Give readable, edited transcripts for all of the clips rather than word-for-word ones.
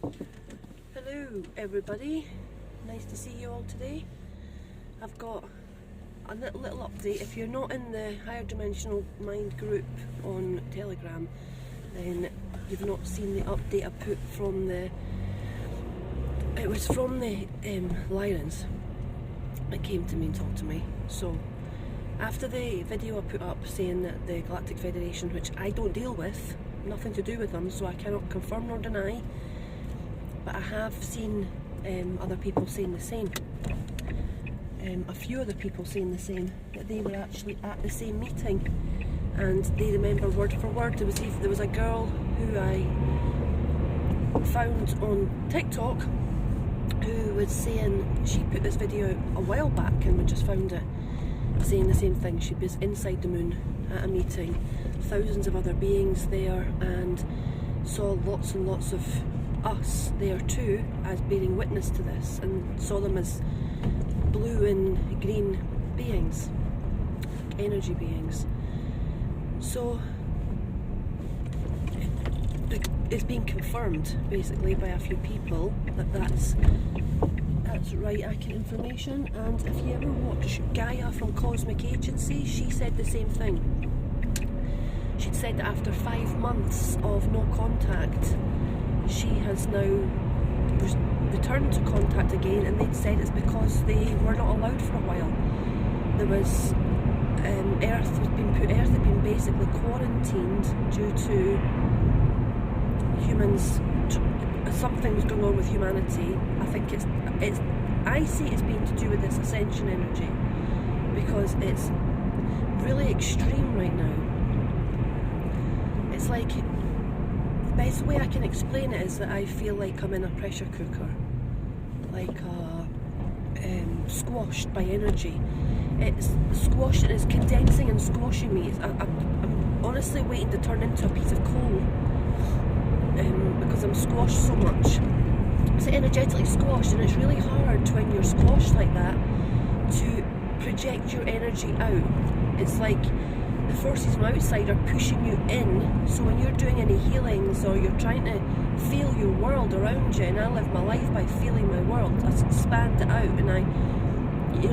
Hello everybody, nice to see you all today. I've got a little update. If you're not in the Higher Dimensional Mind group on Telegram, then you've not seen the update I put from it was from the Lyrans that came to me and talked to me. So after the video I put up saying that the Galactic Federation, which I don't deal with, nothing to do with them, so I cannot confirm nor deny, but I have seen other people saying the same. A few other people saying the same, that they were actually at the same meeting and they remember word for word. There was a girl who I found on TikTok who was saying, she put this video a while back and we just found it, saying the same thing. She was inside the moon at a meeting, thousands of other beings there, and saw lots and lots of us there too as bearing witness to this, and saw them as blue and green beings, energy beings. So it's been confirmed basically by a few people that that's right, accurate information. And if you ever watch Gaia from Cosmic Agency, she said the same thing. She'd said that after 5 months of no contact, she has now returned to contact again, and they'd said it's because they were not allowed for a while. There was Earth had been basically quarantined due to humans. Something was going on with humanity. I think I see it's been to do with this ascension energy, because it's really extreme right now. It's like, the best way I can explain it is that I feel like I'm in a pressure cooker, like squashed by energy. It's squashing, it's condensing and squashing me. I'm honestly waiting to turn into a piece of coal, because I'm squashed so much. It's energetically squashed, and it's really hard when you're squashed like that to project your energy out. It's like the forces from outside are pushing you in, so when you're doing any healings or you're trying to feel your world around you, and I live my life by feeling my world, I expand it out, and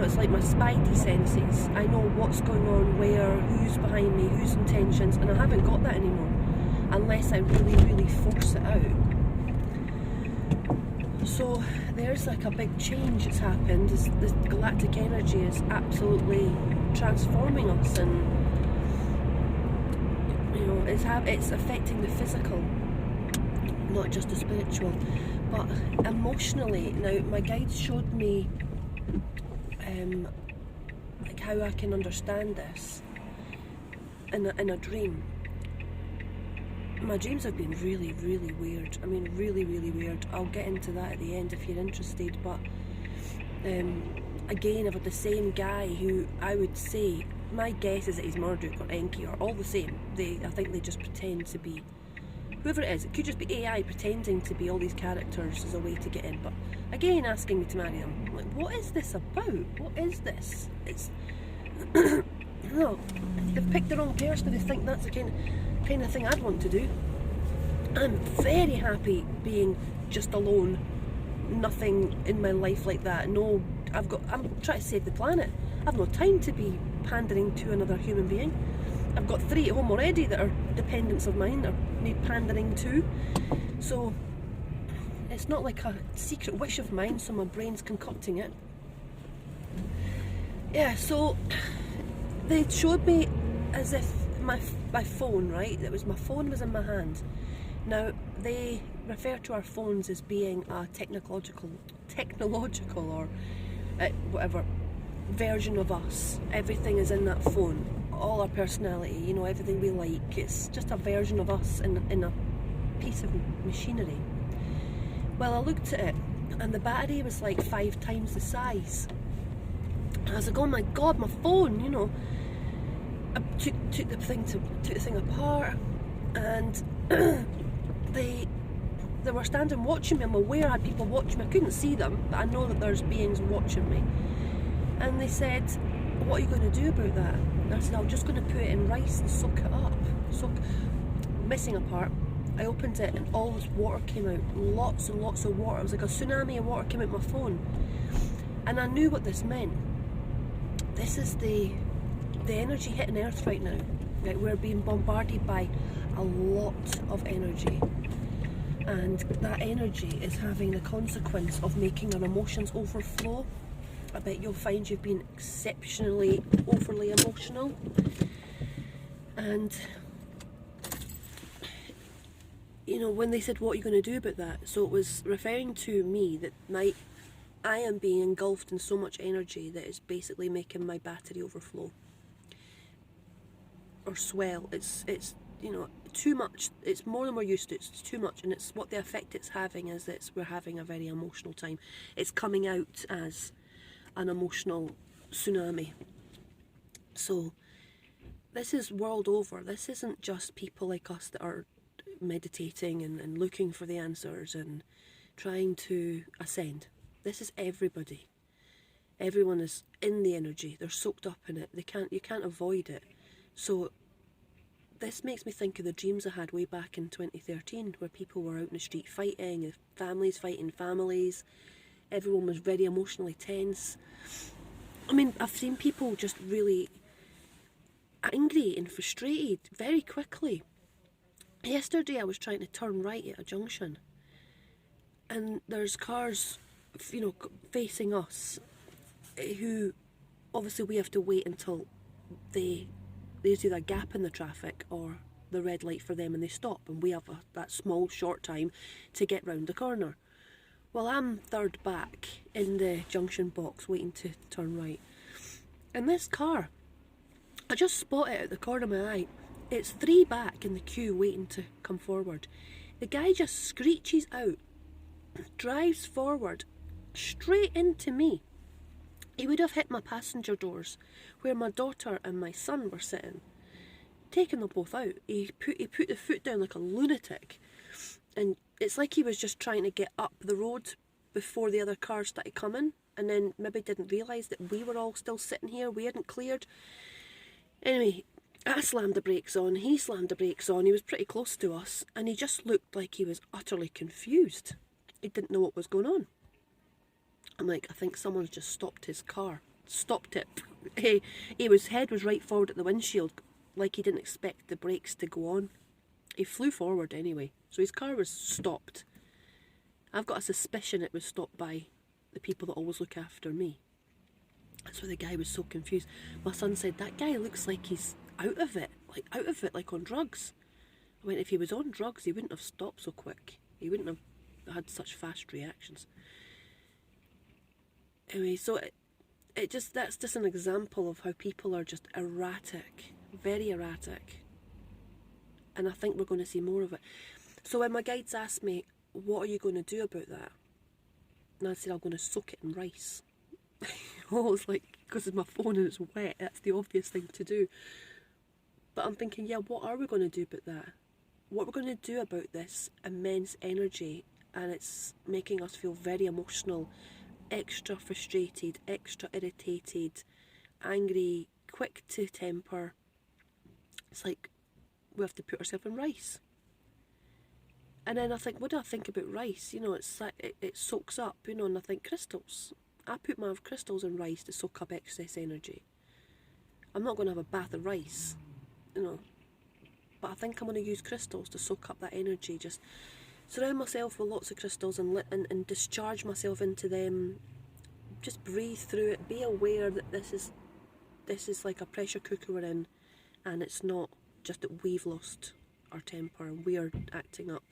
it's like my spidey senses. I know what's going on, where, who's behind me, whose intentions, and I haven't got that anymore unless I really, really force it out. So there's like a big change that's happened. This galactic energy is absolutely transforming us, and it's affecting the physical, not just the spiritual, but emotionally. Now my guides showed me like how I can understand this in a dream. My dreams have been really, really weird. I mean, really, really weird. I'll get into that at the end if you're interested. But again, I've had the same guy who I would say, my guess is that he's Marduk or Enki or all the same. I think they just pretend to be whoever it is. It could just be AI pretending to be all these characters as a way to get in. But again, asking me to marry them. I'm like, what is this about? What is this? It's no, they've picked the wrong person if they think that's the kind of thing I'd want to do. I'm very happy being just alone, nothing in my life like that. No, I'm trying to save the planet. I've no time to be pandering to another human being. I've got 3 at home already that are dependents of mine, or need pandering to. So it's not like a secret wish of mine, so my brain's concocting it. Yeah, so they showed me as if my phone, right? My phone was in my hand. Now they refer to our phones as being a technological or whatever version of us. Everything is in that phone. All our personality, everything we like. It's just a version of us in a piece of machinery. Well, I looked at it, and the battery was like 5 times the size. I was like, oh my god, my phone, I took the thing apart, and they were standing watching me. I'm aware I had people watching me. I couldn't see them, but I know that there's beings watching me. And they said, what are you going to do about that? And I said, I'm just going to put it in rice and soak it up. Missing a part. I opened it and all this water came out, lots and lots of water. It was like a tsunami of water came out my phone. And I knew what this meant. This is the energy hitting Earth right now. Like, we're being bombarded by a lot of energy. And that energy is having the consequence of making our emotions overflow. I bet you'll find you've been exceptionally overly emotional. And, you know, when they said, what are you going to do about that? So it was referring to me that I am being engulfed in so much energy that it's basically making my battery overflow. Or swell. It's you know, too much. It's more than we're used to. It's too much, and it's what the effect it's having is that we're having a very emotional time. It's coming out as an emotional tsunami. So this is world over. This isn't just people like us that are meditating and looking for the answers and trying to ascend. This is everybody. Everyone is in the energy. They're soaked up in it. You can't avoid it. So this makes me think of the dreams I had way back in 2013, where people were out in the street fighting, families fighting families. Everyone was very emotionally tense. I mean, I've seen people just really angry and frustrated very quickly. Yesterday I was trying to turn right at a junction, and there's cars, you know, facing us, who obviously we have to wait until there's either a gap in the traffic or the red light for them and they stop, and we have that small short time to get round the corner. Well, I'm third back in the junction box waiting to turn right, and this car, I just spot it at the corner of my eye. It's 3 back in the queue waiting to come forward. The guy just screeches out, drives forward straight into me. He would have hit my passenger doors where my daughter and my son were sitting, taking them both out. He put the foot down like a lunatic, and it's like he was just trying to get up the road before the other cars started coming, and then maybe didn't realise that we were all still sitting here. We hadn't cleared. Anyway, I slammed the brakes on, he slammed the brakes on. He was pretty close to us, and he just looked like he was utterly confused. He didn't know what was going on. I'm like, I think someone's just stopped his car. Stopped it. His head was right forward at the windshield, like he didn't expect the brakes to go on. He flew forward anyway, so his car was stopped. I've got a suspicion it was stopped by the people that always look after me. That's why the guy was so confused. My son said, that guy looks like he's out of it, like on drugs. I went, if he was on drugs, he wouldn't have stopped so quick. He wouldn't have had such fast reactions. Anyway, so that's just an example of how people are just erratic, very erratic. And I think we're going to see more of it. So when my guides asked me, what are you going to do about that? And I said, I'm going to soak it in rice. I was like, because it's my phone and it's wet, that's the obvious thing to do. But I'm thinking, yeah, what are we going to do about that? What we're going to do about this immense energy, and it's making us feel very emotional, extra frustrated, extra irritated, angry, quick to temper. It's like we have to put ourselves in rice. And then I think, what do I think about rice? You know, it's like it soaks up, you know, and I think crystals. I put my crystals in rice to soak up excess energy. I'm not going to have a bath of rice, you know, but I think I'm going to use crystals to soak up that energy. Just surround myself with lots of crystals and discharge myself into them. Just breathe through it. Be aware that this is like a pressure cooker we're in, and it's not just that we've lost our temper and we are acting up.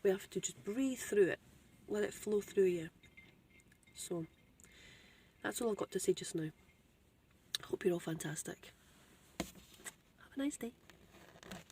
We have to just breathe through it. Let it flow through you. So that's all I've got to say just now. I hope you're all fantastic. Have a nice day.